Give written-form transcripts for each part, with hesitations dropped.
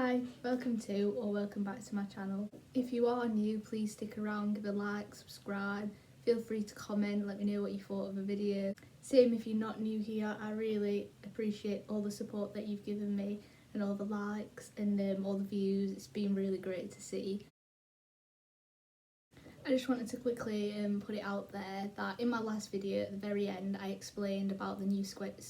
Hi, welcome to or welcome back to my channel. If you are new, please stick around, give a like, subscribe, feel free to comment, let me know what you thought of the video. Same if you're not new here, I really appreciate all the support that you've given me and all the likes and all the views. It's been really great to see. I just wanted to quickly put it out there that in my last video at the very end I explained about the new schedule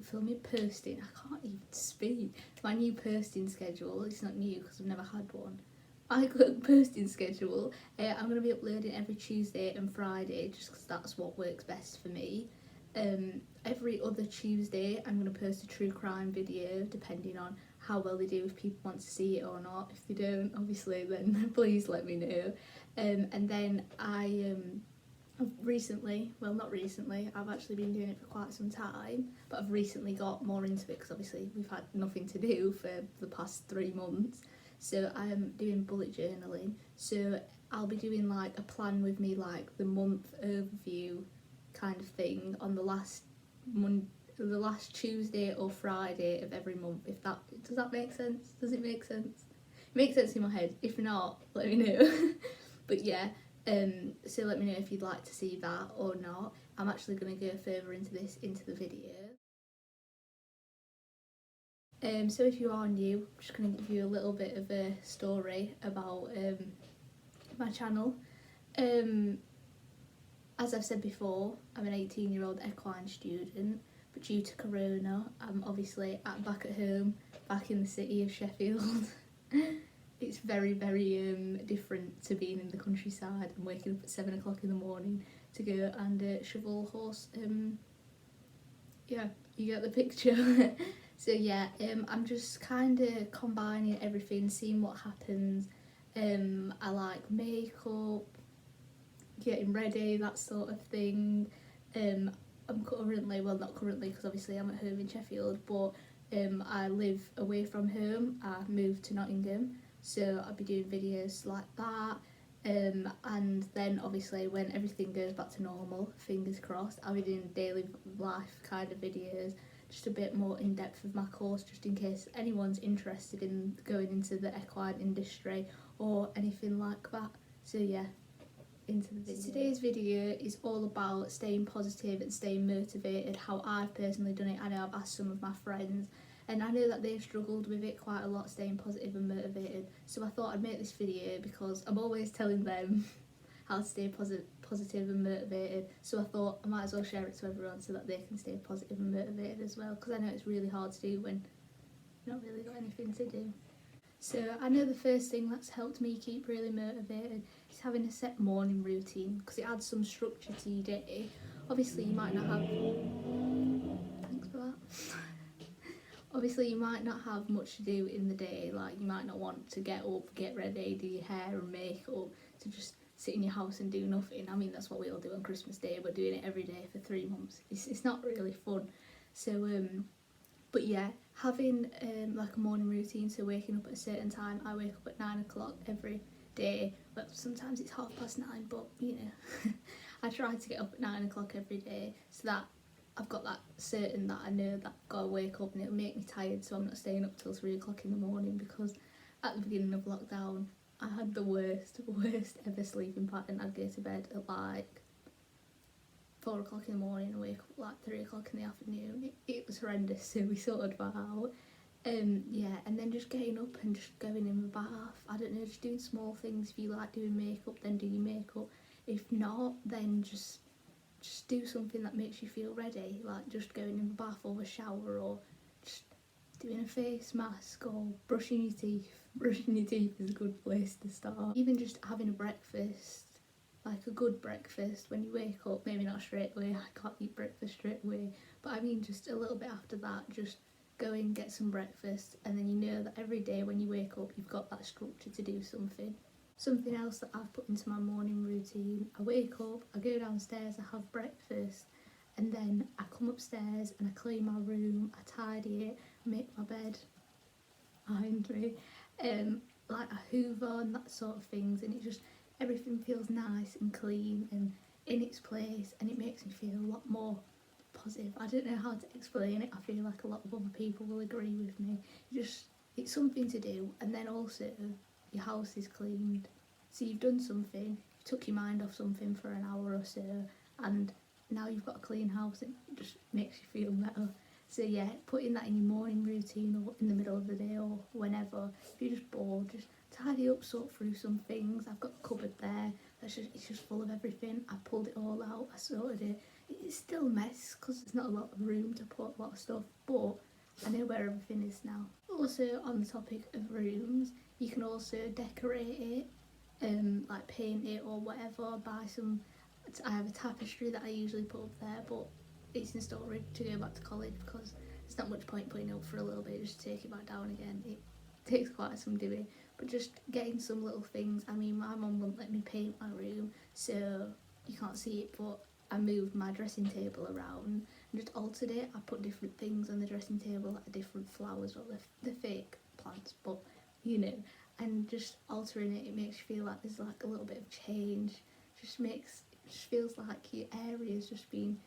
for my posting. I can't even speak. My new posting schedule. It's not new because I've never had one. My posting schedule. I'm going to be uploading every Tuesday and Friday just because that's what works best for me. Every other Tuesday I'm going to post a true crime video depending on how well they do, if people want to see it or not. If they don't, obviously, then please let me know. And then I've actually been doing it for quite some time, but I've recently got more into it because obviously we've had nothing to do for the past 3 months. So I'm doing bullet journaling. So I'll be doing like a plan with me, like the month overview kind of thing on the last Tuesday or Friday of every month. Does that make sense? Does it make sense? It makes sense in my head. If not, let me know. But yeah. So let me know if you'd like to see that or not. I'm actually going to go further into the video. So if you are new, I'm just going to give you a little bit of a story about my channel. As I've said before, I'm an 18-year-old equine student, but due to Corona, I'm obviously back at home, back in the city of Sheffield. It's very, very different to being in the countryside and waking up at 7 o'clock in the morning to go and shovel horse. Yeah, you get the picture. So yeah, I'm just kind of combining everything, seeing what happens. I like makeup, getting ready, that sort of thing. I'm currently, well not currently because obviously I'm at home in Sheffield, but I live away from home. I moved to Nottingham. So I'll be doing videos like that, and then obviously when everything goes back to normal, fingers crossed, I'll be doing daily life kind of videos, just a bit more in depth of my course, just in case anyone's interested in going into the equine industry or anything like that. So yeah, into the video. So today's video is all about staying positive and staying motivated, how I've personally done it. I know I've asked some of my friends, and I know that they've struggled with it quite a lot, staying positive and motivated. So I thought I'd make this video because I'm always telling them how to stay positive and motivated. So I thought I might as well share it to everyone so that they can stay positive and motivated as well, because I know it's really hard to do when you've not really got anything to do. So I know the first thing that's helped me keep really motivated is having a set morning routine, because it adds some structure to your day. Obviously you might not have... Thanks for that. Obviously you might not have much to do in the day, like you might not want to get up, get ready, do your hair and makeup, to just sit in your house and do nothing. I mean, that's what we all do on Christmas Day, but doing it every day for 3 months, it's not really fun. So but yeah, having like a morning routine, so waking up at a certain time. I wake up at 9 o'clock every day. Well, sometimes it's 9:30, but you know, I try to get up at 9 o'clock every day so that I've got that certain that I know that I've got to wake up, and it'll make me tired, so I'm not staying up till 3 o'clock in the morning, because at the beginning of lockdown I had the worst ever sleeping pattern. I'd go to bed at like 4 o'clock in the morning and wake up at like 3 o'clock in the afternoon. It was horrendous, so we sorted that out. Yeah, and then just getting up and just going in the bath. I don't know, just doing small things. If you like doing makeup, then do your makeup. If not, then just do something that makes you feel ready, like just going in the bath or a shower, or just doing a face mask, or brushing your teeth. Brushing your teeth is a good place to start. Even just having a breakfast, like a good breakfast when you wake up. Maybe not straight away, I can't eat breakfast straight away, but I mean just a little bit after that, just go and get some breakfast, and then you know that every day when you wake up you've got that structure to do something. Something else that I've put into my morning routine: I wake up, I go downstairs, I have breakfast, and then I come upstairs and I clean my room, I tidy it, I make my bed behind me, like I hoover and that sort of things, and it just, everything feels nice and clean and in its place, and it makes me feel a lot more positive. I don't know how to explain it. I feel like a lot of other people will agree with me. It's something to do, and then also your house is cleaned. So you've done something, you took your mind off something for an hour or so, and now you've got a clean house. It just makes you feel better. So yeah, putting that in your morning routine or in the middle of the day or whenever, if you're just bored, just tidy up, sort through some things. I've got a cupboard there, it's just full of everything. I pulled it all out, I sorted it. It's still a mess because there's not a lot of room to put a lot of stuff, but I know where everything is now. Also, on the topic of rooms, you can also decorate it, like paint it or whatever. Buy some. I have a tapestry that I usually put up there, but it's in storage to go back to college because there's not much point putting it up for a little bit, just take it back down again. It takes quite some doing, but just getting some little things. I mean, my mum wouldn't let me paint my room, so you can't see it, but I moved my dressing table around and just altered it. I put different things on the dressing table, like different flowers or the fake plants, but you know, and just altering it, it makes you feel like there's like a little bit of change. It just feels like your area's just been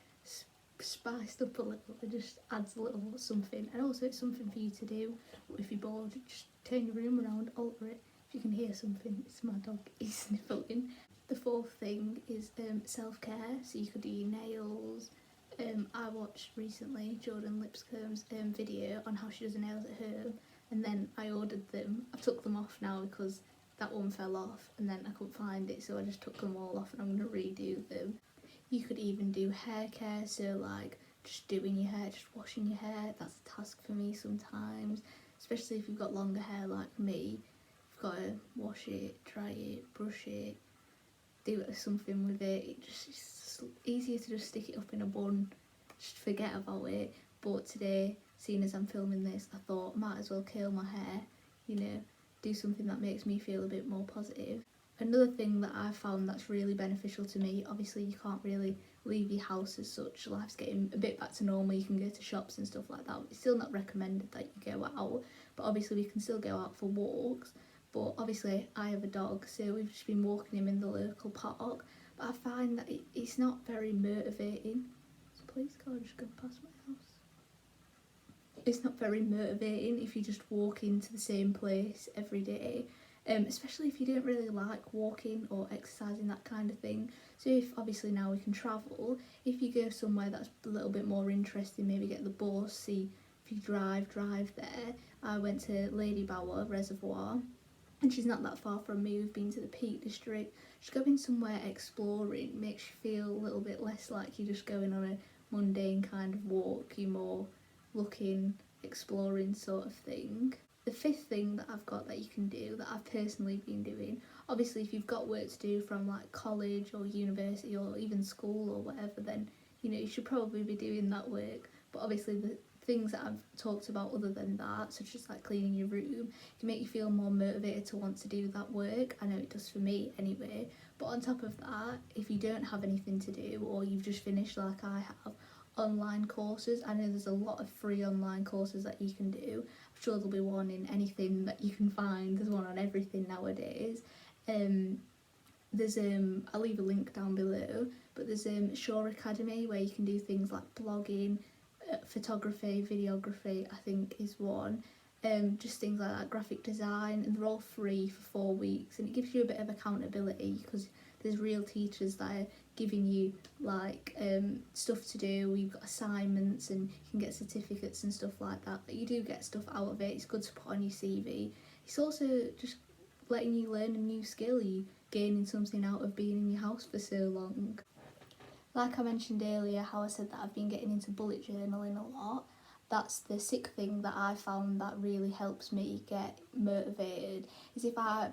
spiced up a little. It just adds a little something, and also it's something for you to do. If you're bored, just turn your room around, alter it. If you can hear something, it's my dog, he's sniffling. The fourth thing is self-care, so you could do your nails. I watched recently Jordan Lipscomb's video on how she does her nails at home, and then I ordered them. I took them off now because that one fell off and then I couldn't find it, so I just took them all off and I'm going to redo them. You could even do hair care, so like just doing your hair, just washing your hair. That's a task for me sometimes, especially if you've got longer hair like me. You've got to wash it, dry it, brush it, do something with it. It's just easier to just stick it up in a bun, just forget about it. But today, seeing as I'm filming this, I thought might as well curl my hair, you know, do something that makes me feel a bit more positive. Another thing that I've found that's really beneficial to me, obviously you can't really leave your house as such, life's getting a bit back to normal, you can go to shops and stuff like that. It's still not recommended that you go out, but obviously we can still go out for walks. But obviously I have a dog, so we've just been walking him in the local park, but I find that it's not very motivating. Is a police car just going past my house? It's not very motivating if you just walk into the same place every day, especially if you don't really like walking or exercising, that kind of thing. So if obviously now we can travel, if you go somewhere that's a little bit more interesting, maybe get the bus, see if you drive there. I went to Lady Bower Reservoir, and she's not that far from me. We've been to the Peak District. Just going somewhere exploring makes you feel a little bit less like you're just going on a mundane kind of walk. You're more looking, exploring sort of thing. The fifth thing that I've got that you can do, that I've personally been doing, obviously if you've got work to do from like college or university or even school or whatever, then you know you should probably be doing that work. But obviously the things that I've talked about other than that, such as like cleaning your room, can make you feel more motivated to want to do that work. I know it does for me anyway. But on top of that, if you don't have anything to do or you've just finished like I have, online courses. I know there's a lot of free online courses that you can do. I'm sure there'll be one in anything that you can find. There's one on everything nowadays. There's I'll leave a link down below, but there's Shore Academy where you can do things like blogging, photography, videography, I think is one. Just things like that, graphic design, and they're all free for 4 weeks, and it gives you a bit of accountability because there's real teachers that are giving you like stuff to do. You've got assignments and you can get certificates and stuff like that. But you do get stuff out of it. It's good to put on your CV. It's also just letting you learn a new skill. You gaining something out of being in your house for so long. Like I mentioned earlier, how I said that I've been getting into bullet journaling a lot. That's the sixth thing that I found that really helps me get motivated, is if I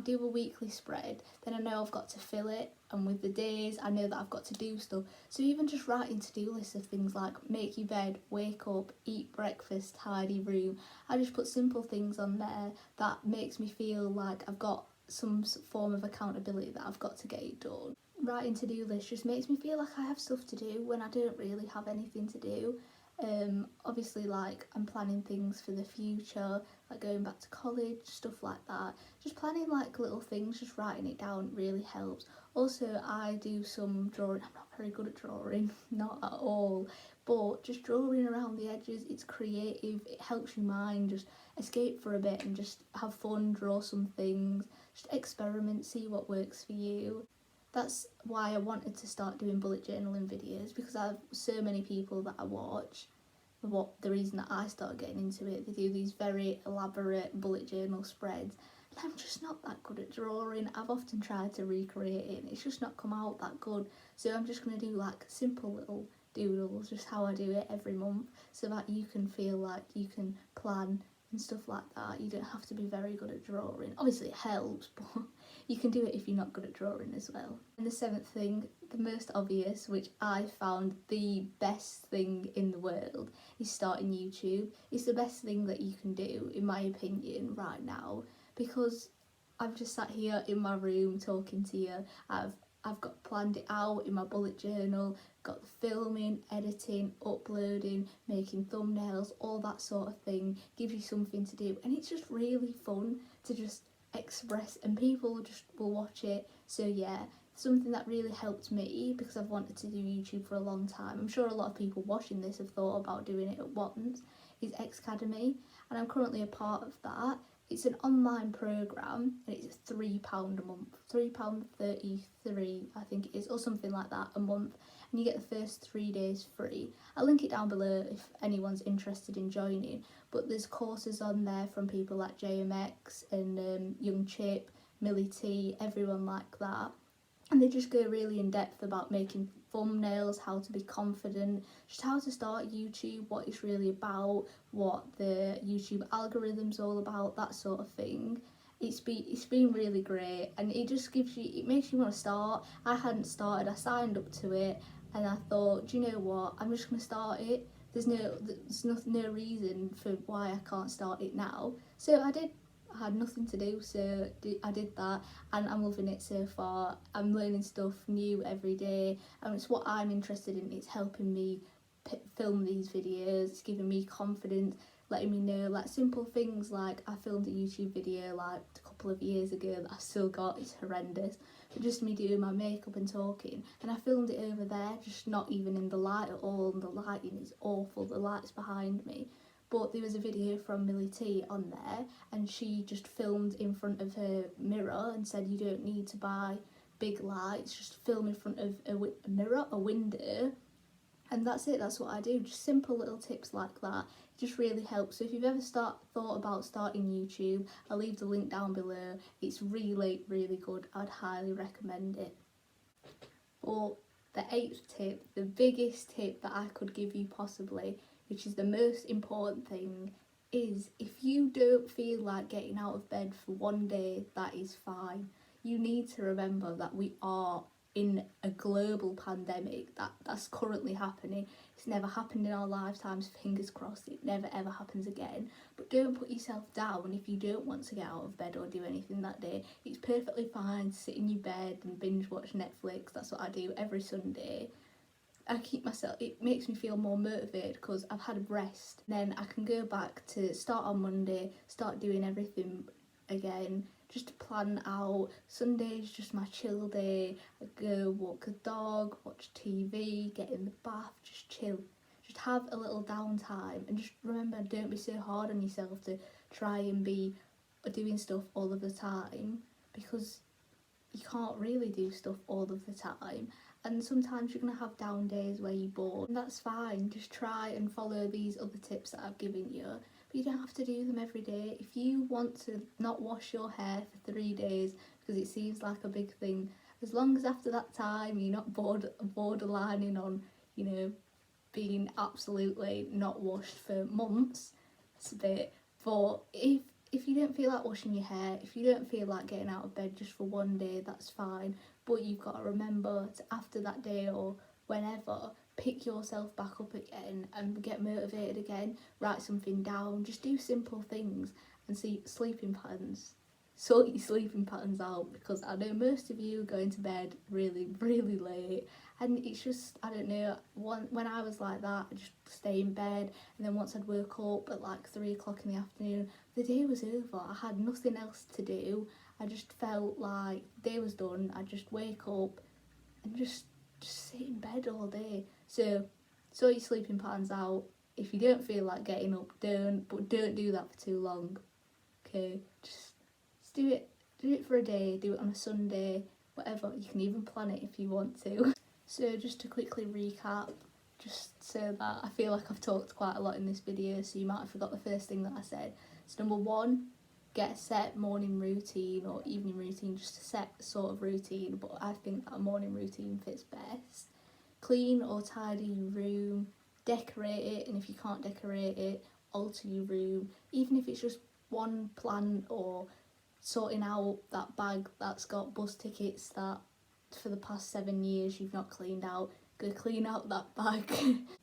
do a weekly spread, then I know I've got to fill it, and with the days I know that I've got to do stuff. So even just writing to-do lists of things like make your bed, wake up, eat breakfast, tidy room, I just put simple things on there that makes me feel like I've got some form of accountability that I've got to get it done. Writing to-do lists just makes me feel like I have stuff to do when I don't really have anything to do. Obviously, like, I'm planning things for the future, like going back to college, stuff like that. Just planning like little things, just writing it down really helps. Also, I do some drawing. I'm not very good at drawing, not at all, but just drawing around the edges, it's creative, it helps your mind just escape for a bit and just have fun, draw some things, just experiment, see what works for you. That's why I wanted to start doing bullet journaling videos, because I have so many people that I watch. The reason that I started getting into it, they do these very elaborate bullet journal spreads, and I'm just not that good at drawing. I've often tried to recreate it and it's just not come out that good, so I'm just going to do like simple little doodles, just how I do it every month, so that you can feel like you can plan and stuff like that. You don't have to be very good at drawing. Obviously it helps, but you can do it if you're not good at drawing as well. And the seventh thing, the most obvious, which I found the best thing in the world, is starting YouTube. It's the best thing that you can do, in my opinion, right now, because I've just sat here in my room talking to you. I've got planned it out in my bullet journal, got the filming, editing, uploading, making thumbnails, all that sort of thing. Gives you something to do, and it's just really fun to just express, and people just will watch it. So yeah, something that really helped me, because I've wanted to do YouTube for a long time, I'm sure a lot of people watching this have thought about doing it at once, is Xcademy, and I'm currently a part of that. It's an online programme and it's £3 a month, £3.33 I think it is, or something like that, a month, and you get the first 3 days free. I'll link it down below if anyone's interested in joining, but there's courses on there from people like JMX and Young Chip, Millie T, everyone like that, and they just go really in depth about making thumbnails, how to be confident, just how to start YouTube, what it's really about, what the YouTube algorithm's all about, that sort of thing. It's been really great, and it just it makes you want to start. I hadn't started, I signed up to it and I thought, do you know what, I'm just going to start it. There's no reason for why I can't start it now. So I did. I had nothing to do, so I did that, and I'm loving it so far. I'm learning stuff new every day, and it's what I'm interested in. It's helping me film these videos, it's giving me confidence, letting me know like simple things, like I filmed a YouTube video like a couple of years ago that I've still got, it's horrendous, but just me doing my makeup and talking, and I filmed it over there, just not even in the light at all, and the lighting is awful, the light's behind me. But there was a video from Millie T on there, and she just filmed in front of her mirror and said you don't need to buy big lights, just film in front of a mirror, a window, and that's it. That's what I do, just simple little tips like that. It just really helps. So if you've ever thought about starting YouTube, I'll leave the link down below. It's really, really good. I'd highly recommend it. But the eighth tip, the biggest tip that I could give you possibly, which is the most important thing, is if you don't feel like getting out of bed for one day, that is fine. You need to remember that we are in a global pandemic that's currently happening. It's never happened in our lifetimes, fingers crossed it never ever happens again. But don't put yourself down if you don't want to get out of bed or do anything that day. It's perfectly fine to sit in your bed and binge watch Netflix. That's what I do every Sunday. I keep myself, it makes me feel more motivated because I've had a rest. Then I can go back to start on Monday, start doing everything again, just to plan out. Sunday's just my chill day. I go walk the dog, watch TV, get in the bath, just chill. Just have a little downtime, and just remember, don't be so hard on yourself to try and be doing stuff all of the time, because you can't really do stuff all of the time, and sometimes you're going to have down days where you're bored, and that's fine. Just try and follow these other tips that I've given you, but you don't have to do them every day. If you want to not wash your hair for 3 days because it seems like a big thing, as long as after that time you're not borderlining on, you know, being absolutely not washed for months, it's a bit. But if you don't feel like washing your hair, if you don't feel like getting out of bed just for one day, that's fine. But you've got to remember to, after that day or whenever, pick yourself back up again and get motivated again. Write something down, just do simple things, and see sleeping patterns. Sort your sleeping patterns out, because I know most of you are going to bed really, really late, And it's just, I don't know, when I was like that, I just stay in bed, and then once I'd woke up at like 3 o'clock in the afternoon, the day was over. I had nothing else to do. I just felt like the day was done. I'd just wake up and just sit in bed all day. So sort your sleeping patterns out. If you don't feel like getting up, don't do that for too long. Okay, just do it. Do it for a day. Do it on a Sunday. Whatever. You can even plan it if you want to. So just to quickly recap, just so that I feel like I've talked quite a lot in this video, so you might have forgot the first thing that I said. So number 1, get a set morning routine or evening routine, just a set sort of routine, but I think that a morning routine fits best. Clean or tidy your room, decorate it, and if you can't decorate it, alter your room, even if it's just one plant or sorting out that bag that's got bus tickets that for the past 7 years you've not cleaned out. Go clean out that bag.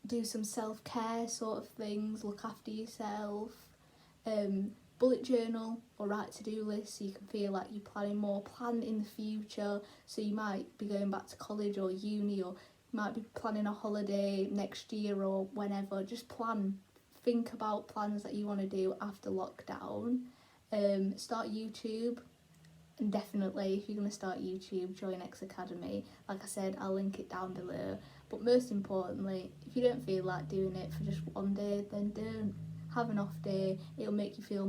Do some self-care sort of things, look after yourself. Bullet journal or write to-do list so you can feel like you're planning more. Plan in the future, so you might be going back to college or uni, or you might be planning a holiday next year or whenever. Just plan. Think about plans that you want to do after lockdown. Start YouTube. And definitely, if you're going to start YouTube, join X Academy. Like I said, I'll link it down below. But most importantly, if you don't feel like doing it for just one day, then don't. Have an off day. It'll make you feel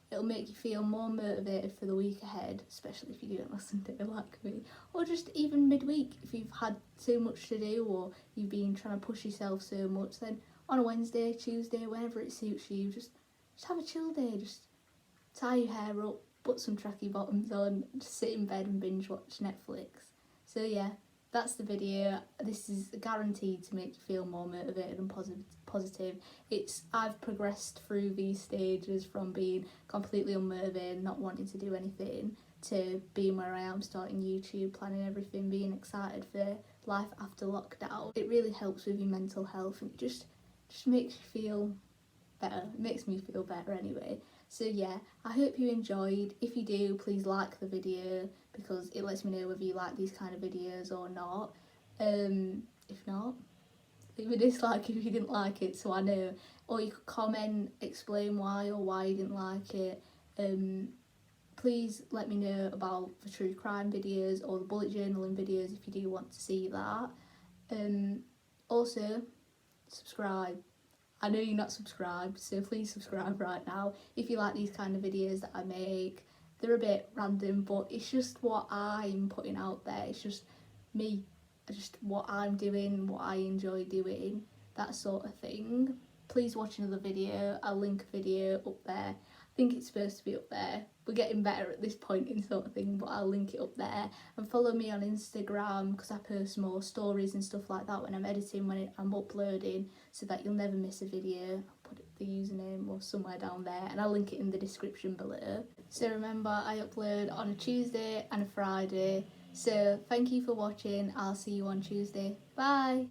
it'll make you feel more motivated for the week ahead, especially if you do it on a Sunday like me. Or just even midweek, if you've had so much to do or you've been trying to push yourself so much, then on a Wednesday, Tuesday, whenever it suits you, just have a chill day. Just tie your hair up, put some tracky bottoms on, just sit in bed and binge watch Netflix. So yeah, that's the video. This is guaranteed to make you feel more motivated and positive. I've progressed through these stages from being completely unmotivated, not wanting to do anything, to being where I am, starting YouTube, planning everything, being excited for life after lockdown. It really helps with your mental health, and it just makes you feel better. It makes me feel better anyway. So yeah, I hope you enjoyed. If you do, please like the video, because it lets me know whether you like these kind of videos or not. If not, leave a dislike if you didn't like it, so I know. Or you could comment, explain why or why you didn't like it. Please let me know about the true crime videos or the bullet journaling videos if you do want to see that. Also, subscribe. I know you're not subscribed, so please subscribe right now if you like these kind of videos that I make. They're a bit random, but it's just what I'm putting out there. It's just me, just what I'm doing, what I enjoy doing, that sort of thing. Please watch another video. I'll link a video up there. I think it's supposed to be up there. We're getting better at this pointing sort of thing, but I'll link it up there. And follow me on Instagram, because I post more stories and stuff like that when I'm editing, when I'm uploading, so that you'll never miss a video. I'll put the username or somewhere down there, and I'll link it in the description below. So remember, I upload on a Tuesday and a Friday. So thank you for watching. I'll see you on Tuesday. Bye!